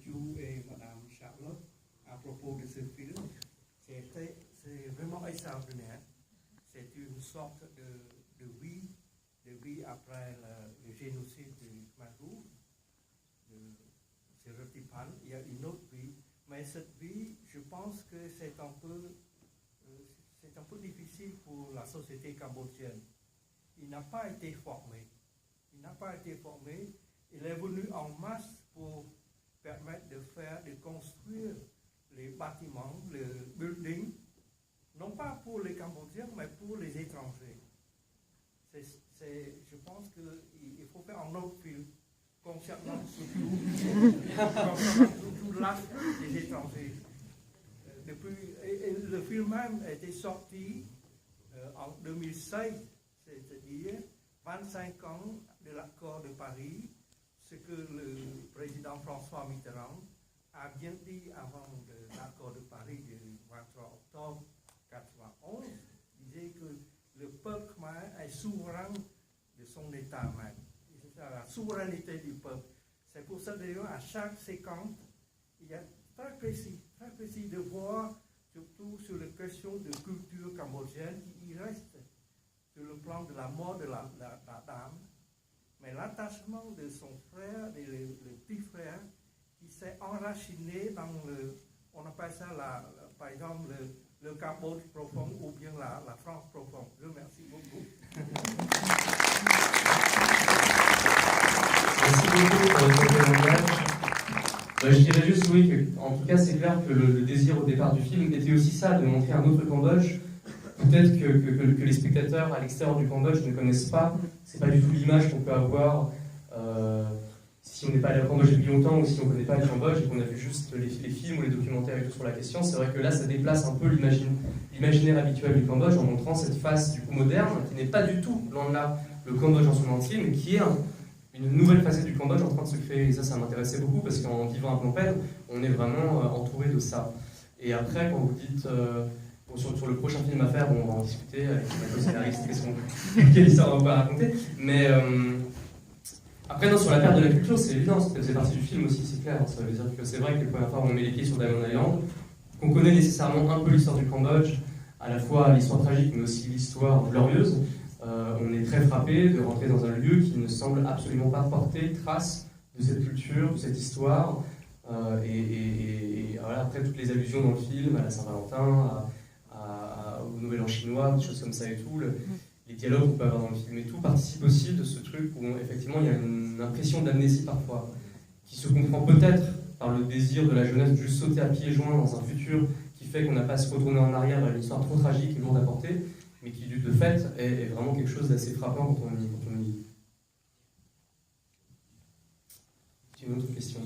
Mathieu et Madame Charlotte à propos de ce film. C'est vraiment extraordinaire. C'est une sorte de vie après le génocide du Khmer Rouge, de Siratipan. Il y a une autre vie, mais cette vie, je pense que c'est un peu difficile pour la société cambodgienne. Il n'a pas été formé. Il est venu en masse pour permettre de construire les bâtiments, les buildings, non pas pour les Cambodgiens, mais pour les étrangers. Je pense qu'il faut faire un autre film concernant surtout l'Afrique des étrangers. Le film même a été sorti en 2016, c'est-à-dire 25 ans de l'accord de Paris, ce que le président François Mitterrand a bien dit avant l'accord de Paris du 23 octobre 1991, disait que le peuple khmer est souverain de son État même. C'est la souveraineté du peuple. C'est pour ça d'ailleurs à chaque séquence, il y a très précis de voir, surtout sur les questions de culture cambodgienne qui y reste sur le plan de la mort de la dame, mais l'attachement de son frère, le petit frère, qui s'est enraciné dans on appelle ça par exemple le Cambodge profond ou bien la France profonde. Je vous remercie beaucoup. Merci beaucoup pour votre témoignage. Je dirais juste, oui, que, en tout cas, c'est clair que le désir au départ du film était aussi ça, de montrer un autre Cambodge. Peut-être que les spectateurs à l'extérieur du Cambodge ne connaissent pas. C'est pas du tout l'image qu'on peut avoir si on n'est pas allé au Cambodge depuis longtemps ou si on ne connaît pas le Cambodge et qu'on a vu juste les films ou les documentaires et tout sur la question. C'est vrai que là, ça déplace un peu l'imaginaire habituel du Cambodge en montrant cette face du coup moderne qui n'est pas du tout, loin de là, le Cambodge en son entier, mais qui est une nouvelle facette du Cambodge en train de se créer. Et ça m'intéressait beaucoup parce qu'en vivant à Phnom Penh, on est vraiment entouré de ça. Et après, quand vous dites sur le prochain film à faire, on va en discuter avec le scénariste, quelle histoire on va pas raconter. Mais après, non, sur la perte de la culture, c'est évident, c'est partie du film aussi, c'est clair. Ça veut dire que c'est vrai que les premières fois où on met les pieds sur Diamond Island, qu'on connaît nécessairement un peu l'histoire du Cambodge, à la fois l'histoire tragique, mais aussi l'histoire glorieuse, on est très frappé de rentrer dans un lieu qui ne semble absolument pas porter trace de cette culture, de cette histoire. Et voilà, après, toutes les allusions dans le film, à la Saint-Valentin, au Nouvel An chinois, des choses comme ça et tout, les dialogues qu'on peut avoir dans le film et tout, participe aussi de ce truc où effectivement il y a une impression d'amnésie parfois, qui se comprend peut-être par le désir de la jeunesse de juste sauter à pieds joints dans un futur qui fait qu'on n'a pas à se retourner en arrière vers une histoire trop tragique et lourde à porter, mais qui de fait est vraiment quelque chose d'assez frappant quand on y vit. Une autre question.